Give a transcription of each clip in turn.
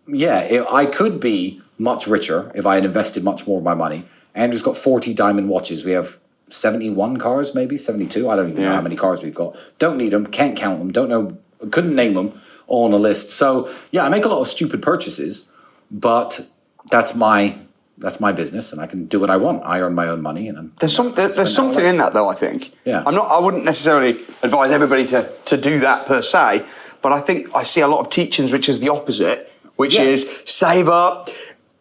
I could be much richer if I had invested much more of my money. Andrew's got 40 diamond watches. We have 71 cars, maybe 72. I don't even know how many cars we've got. Don't need them. Can't count them. Don't know. Couldn't name them all on a list. So yeah, I make a lot of stupid purchases, but that's my business, and I can do what I want. I earn my own money, and there's something in that, though. I think. Yeah. I wouldn't necessarily advise everybody to do that per se, but I think I see a lot of teachings which is the opposite, which is save up,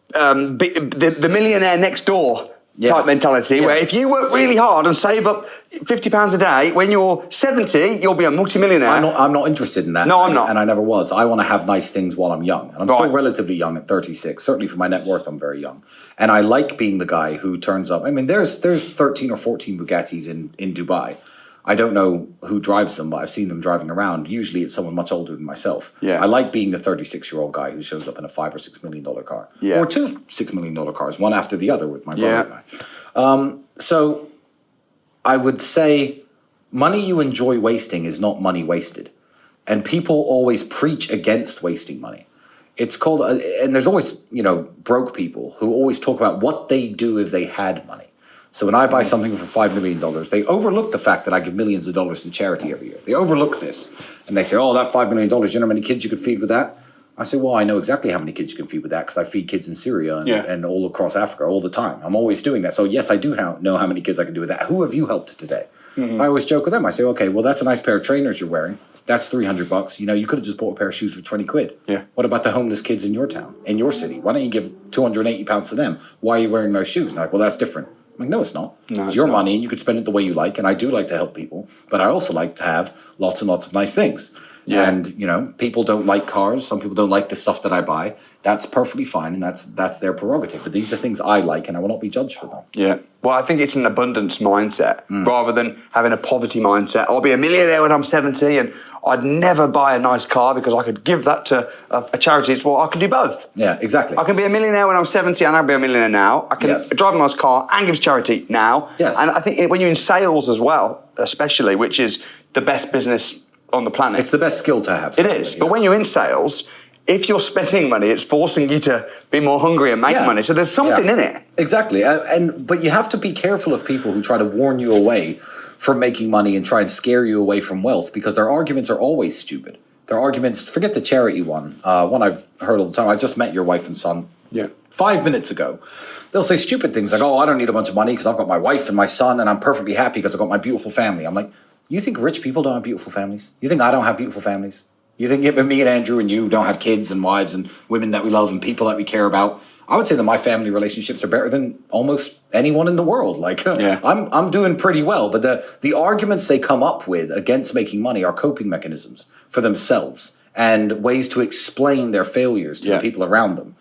the millionaire next door type mentality, where if you work really hard and save up £50 a day, when you're 70, you'll be a multimillionaire. I'm not interested in that. No, I'm not. And I never was. I want to have nice things while I'm young. And I'm still relatively young at 36. Certainly for my net worth, I'm very young. And I like being the guy who turns up. I mean, there's 13 or 14 Bugattis in Dubai. I don't know who drives them, but I've seen them driving around. Usually it's someone much older than myself. Yeah. I like being the 36-year-old guy who shows up in a $5 or $6 million car. Yeah. Or two $6 million cars, one after the other with my brother and I. So I would say money you enjoy wasting is not money wasted. And people always preach against wasting money. It's called, and there's always, broke people who always talk about what they do if they had money. So when I buy something for $5 million, they overlook the fact that I give millions of dollars to charity every year. They overlook this. And they say, oh, that $5 million, you know how many kids you could feed with that? I say, well, I know exactly how many kids you can feed with that because I feed kids in Syria and all across Africa all the time. I'm always doing that. So yes, I do know how many kids I can do with that. Who have you helped today? Mm-hmm. I always joke with them. I say, okay, well, that's a nice pair of trainers you're wearing. That's $300. You could have just bought a pair of shoes for 20 quid. Yeah. What about the homeless kids in your town, in your city? Why don't you give £280 to them? Why are you wearing those shoes? And they're like, well, that's different. I'm like, no, it's not. No, it's your money, and you could spend it the way you like. And I do like to help people, but I also like to have lots and lots of nice things. Yeah. And, people don't like cars. Some people don't like the stuff that I buy. That's perfectly fine, and that's their prerogative. But these are things I like, and I will not be judged for them. Yeah. Well, I think it's an abundance mindset rather than having a poverty mindset. I'll be a millionaire when I'm 70, and I'd never buy a nice car because I could give that to a charity. Well, I can do both. Yeah, exactly. I can be a millionaire when I'm 70, and I'll be a millionaire now. I can drive a nice car and give to charity now. Yes. And I think when you're in sales as well, especially, which is the best business on the planet. It's the best skill to have. It is. But when you're in sales, if you're spending money, it's forcing you to be more hungry and make money. So there's something in it. Exactly. But you have to be careful of people who try to warn you away from making money and try and scare you away from wealth, because their arguments are always stupid. Their arguments, forget the charity one I've heard all the time. I just met your wife and son 5 minutes ago. They'll say stupid things like, oh, I don't need a bunch of money because I've got my wife and my son and I'm perfectly happy because I've got my beautiful family. I'm like, you think rich people don't have beautiful families? You think I don't have beautiful families? You think me and Andrew and you don't have kids and wives and women that we love and people that we care about? I would say that my family relationships are better than almost anyone in the world. Like, I'm doing pretty well. But the arguments they come up with against making money are coping mechanisms for themselves and ways to explain their failures to the people around them.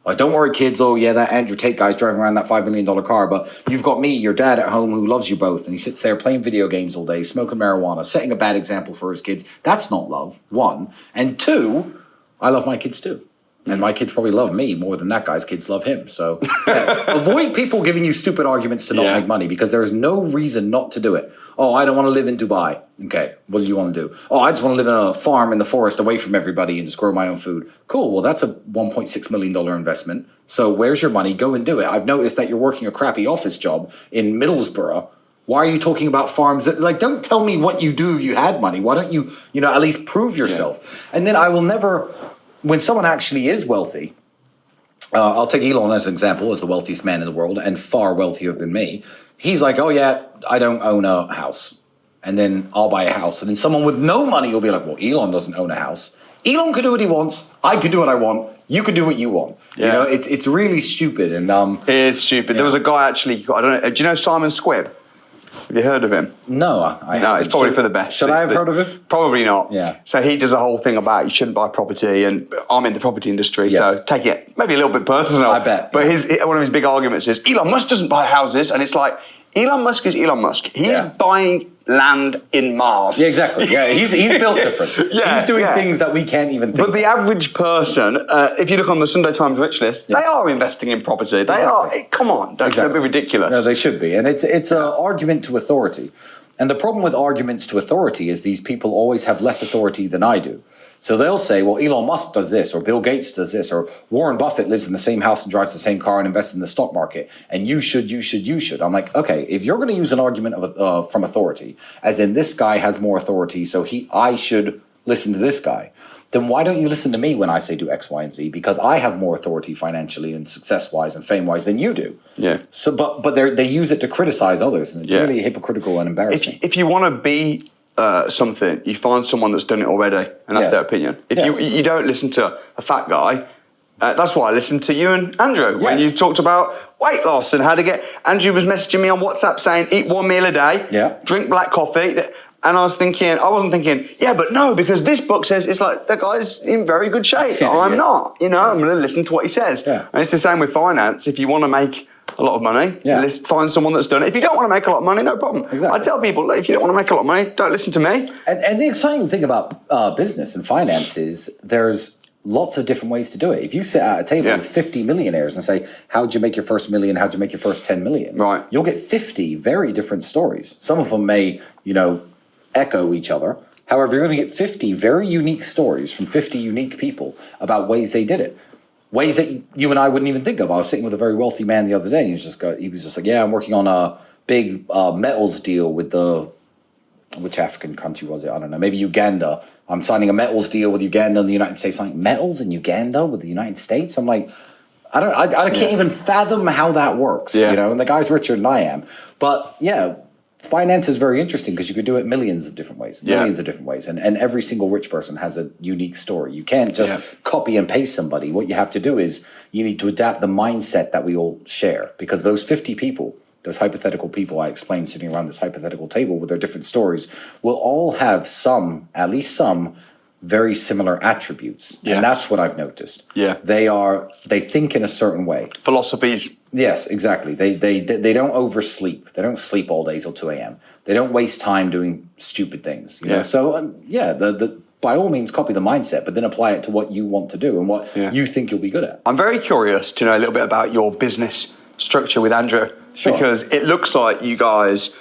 Like, don't worry, kids. Oh, yeah, that Andrew Tate guy's driving around that $5 million car. But you've got me, your dad at home, who loves you both. And he sits there playing video games all day, smoking marijuana, setting a bad example for his kids. That's not love, one. And two, I love my kids too. And my kids probably love me more than that guy's kids love him. So avoid people giving you stupid arguments to not make money, because there is no reason not to do it. Oh, I don't want to live in Dubai. Okay, what do you want to do? Oh, I just want to live in a farm in the forest away from everybody and just grow my own food. Cool, well, that's a $1.6 million investment. So where's your money? Go and do it. I've noticed that you're working a crappy office job in Middlesbrough. Why are you talking about farms? Like, don't tell me what you do if you had money. Why don't you, at least prove yourself? And then I will never... When someone actually is wealthy, I'll take Elon as an example, as the wealthiest man in the world and far wealthier than me. He's like, oh, yeah, I don't own a house. And then I'll buy a house. And then someone with no money will be like, well, Elon doesn't own a house. Elon can do what he wants. I can do what I want. You can do what you want. Yeah. It's really stupid. And it is stupid. There was a guy actually, I don't know, do you know Simon Squibb? Have you heard of him? No, No, it's probably for the best. Should I have heard of him? Probably not. Yeah. So he does a whole thing about you shouldn't buy property, and I'm in the property industry, so take it maybe a little bit personal. I bet. But one of his big arguments is Elon Musk doesn't buy houses, and it's like, Elon Musk is Elon Musk. He's buying land in Mars. Yeah, exactly. Yeah, he's built different. He's doing things that we can't even think But the average person, if you look on the Sunday Times rich list, they are investing in property. They are. Come on, don't be ridiculous. No, they should be. And it's an argument to authority. And the problem with arguments to authority is these people always have less authority than I do. So they'll say, well, Elon Musk does this, or Bill Gates does this, or Warren Buffett lives in the same house and drives the same car and invests in the stock market, and you should. I'm like, okay, if you're going to use an argument from authority, as in this guy has more authority, so I should listen to this guy, then why don't you listen to me when I say do X, Y, and Z? Because I have more authority financially and success-wise and fame-wise than you do. Yeah. So, but they use it to criticize others, and it's really hypocritical and embarrassing. If you want to be something, you find someone that's done it already, and that's their opinion. If you don't listen to a fat guy, that's why I listened to you and Andrew when you talked about weight loss and how to get. Andrew was messaging me on WhatsApp saying, eat one meal a day, drink black coffee. And I wasn't thinking, yeah, but no, because this book says, it's like, that guy's in very good shape. I'm not, I'm going to listen to what he says. Yeah. And it's the same with finance. If you want to make a lot of money, find someone that's done it. If you don't want to make a lot of money, no problem. Exactly. I tell people, if you don't want to make a lot of money, don't listen to me. And the exciting thing about business and finance is there's lots of different ways to do it. If you sit at a table with 50 millionaires and say, how'd you make your first million? How'd you make your first 10 million? Right. You'll get 50 very different stories. Some of them may, echo each other. However, you're going to get 50 very unique stories from 50 unique people about ways they did it. Ways that you and I wouldn't even think of. I was sitting with a very wealthy man the other day, and he was just like, yeah, I'm working on a big metals deal with which African country was it? I don't know. Maybe Uganda. I'm signing a metals deal with Uganda and the United States. I'm like, metals in Uganda with the United States? I'm like, I can't even fathom how that works, and the guy's richer than I am. But finance is very interesting because you could do it millions of different ways. And every single rich person has a unique story. You can't just copy and paste somebody. What you have to do is you need to adapt the mindset that we all share, because those 50 people, those hypothetical people I explained sitting around this hypothetical table with their different stories, will all have at least some very similar attributes. And that's what I've noticed. They think in a certain way. Philosophies. Yes, exactly. They don't oversleep. They don't sleep all day till 2 a.m. They don't waste time doing stupid things. You know? So by all means copy the mindset, but then apply it to what you want to do and what you think you'll be good at. I'm very curious to know a little bit about your business structure with Andrew, because it looks like you guys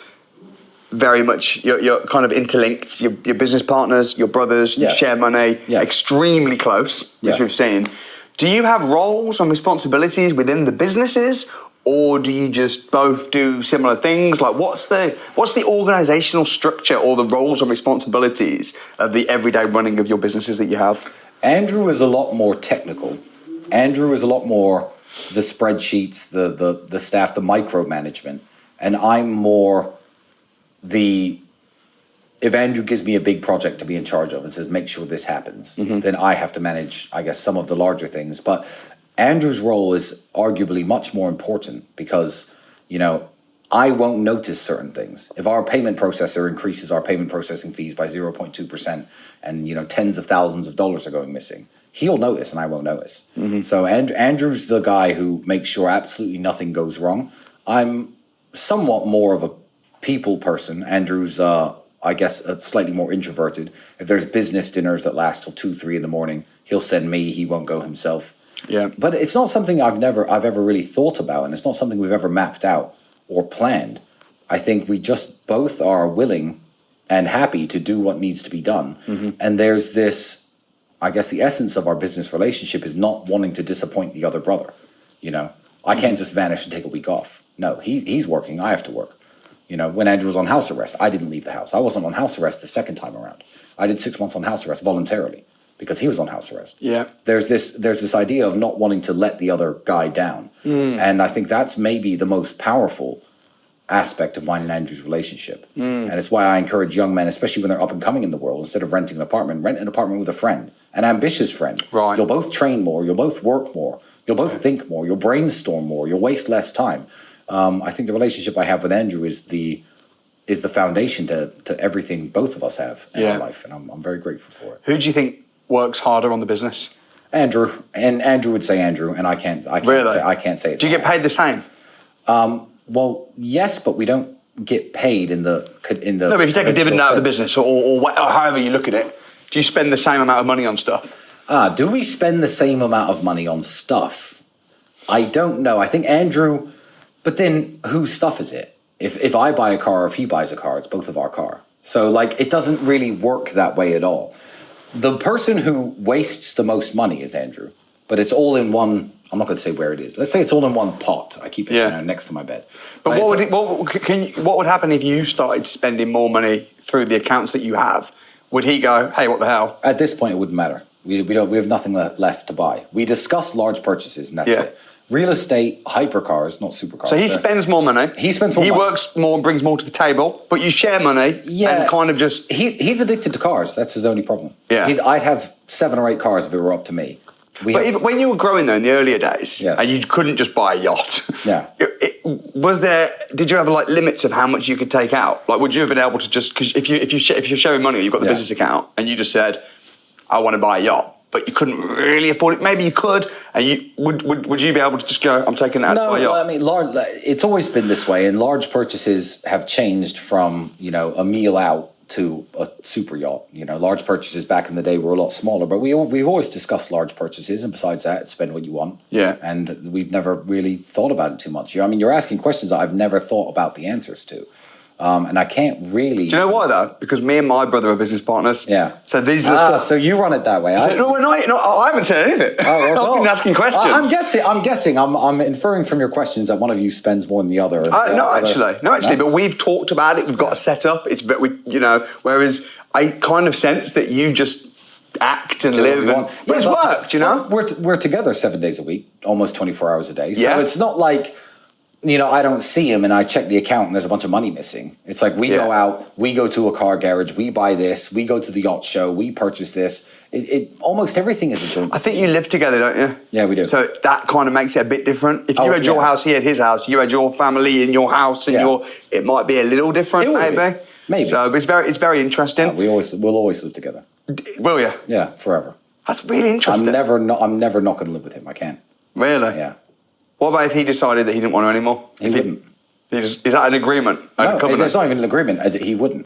very much, you're kind of interlinked. Your business partners, your brothers, you share money, extremely close, which we've seen. Do you have roles and responsibilities within the businesses, or do you just both do similar things? Like, what's the organizational structure or the roles and responsibilities of the everyday running of your businesses that you have? Andrew is a lot more technical. Andrew is a lot more the spreadsheets, the staff, the micromanagement, and I'm more if Andrew gives me a big project to be in charge of and says, make sure this happens, then I have to manage, I guess, some of the larger things. But Andrew's role is arguably much more important because, I won't notice certain things. If our payment processor increases our payment processing fees by 0.2% and, tens of thousands of dollars are going missing, he'll notice and I won't notice. So Andrew's the guy who makes sure absolutely nothing goes wrong. I'm somewhat more of a people person. Andrew's, I guess, slightly more introverted. If there's business dinners that last till 2, 3 in the morning, he'll send me. He won't go himself. Yeah. But it's not something I've ever really thought about, and it's not something we've ever mapped out or planned. I think we just both are willing and happy to do what needs to be done. And there's this, I guess, the essence of our business relationship is not wanting to disappoint the other brother. I can't just vanish and take a week off. No, he's working. I have to work. When Andrew was on house arrest, I didn't leave the house. I wasn't on house arrest the second time around. I did 6 months on house arrest voluntarily because he was on house arrest. Yeah. There's this idea of not wanting to let the other guy down. And I think that's maybe the most powerful aspect of mine and Andrew's relationship. And it's why I encourage young men, especially when they're up and coming in the world, instead of renting an apartment, rent an apartment with a friend, an ambitious friend. Right. You'll both train more. You'll both work more. You'll both think more. You'll brainstorm more. You'll waste less time. I think the relationship I have with Andrew is the foundation to everything both of us have in our life, and I'm very grateful for it. Who do you think works harder on the business? Andrew, and Andrew would say Andrew, and I can't really? say I can't say it. Do you get paid the same? Well, yes, but we don't get paid in the. No, but if you take a dividend out of the business, or however you look at it, do you spend the same amount of money on stuff? Do we spend the same amount of money on stuff? I don't know. I think Andrew. But then, whose stuff is it? If I buy a car, or if he buys a car, it's both of our car. So, it doesn't really work that way at all. The person who wastes the most money is Andrew, but it's all in one. I'm not going to say where it is. Let's say it's all in one pot. I keep it next to my bed. But what would happen if you started spending more money through the accounts that you have? Would he go, hey, what the hell? At this point, it wouldn't matter. We have nothing left to buy. We discussed large purchases, and that's it. Real estate, hypercars, not supercars. So he spends more money. He spends more money. He works more and brings more to the table, but you share money and kind of just... He's addicted to cars. That's his only problem. Yeah. I'd have 7 or 8 cars if it were up to me. But even when you were growing though in the earlier days, and you couldn't just buy a yacht, did you have like limits of how much you could take out? Like, would you have been able to just, because if you're sharing money, you've got the business account, and you just said, I want to buy a yacht, but you couldn't really afford it. Maybe you could, and would you be able to just go, I'm taking that out to buy a yacht? No, I mean, it's always been this way, and large purchases have changed from, a meal out to a super yacht. Large purchases back in the day were a lot smaller, but we've always discussed large purchases, and besides that, spend what you want. Yeah. And we've never really thought about it too much. I mean, you're asking questions that I've never thought about the answers to. And I can't really... Do you know why, though? Because me and my brother are business partners. Yeah. So these are the stuff... So you run it that way. No, we're not. I haven't said anything. I've been asking questions. I'm guessing. I'm inferring from your questions that one of you spends more than the other. No, actually. But we've talked about it. We've got a setup. Whereas I kind of sense that you just act and live. But it's worked, We're together 7 days a week, almost 24 hours a day. So it's not like... I don't see him and I check the account and there's a bunch of money missing. It's like we go out, we go to a car garage, we buy this, we go to the yacht show, we purchase this. Almost everything is a joint decision. I think you live together, don't you? Yeah, we do. So that kind of makes it a bit different. If you had your house, he had his house, you had your family in your house, and it might be a little different, maybe. Maybe. So it's very interesting. We'll always live together. Will you? Yeah, forever. That's really interesting. I'm never not going to live with him. I can't. Really? Yeah. What about if he decided that he didn't want to anymore? He wouldn't. Is that an agreement? No, it's not even an agreement. He wouldn't.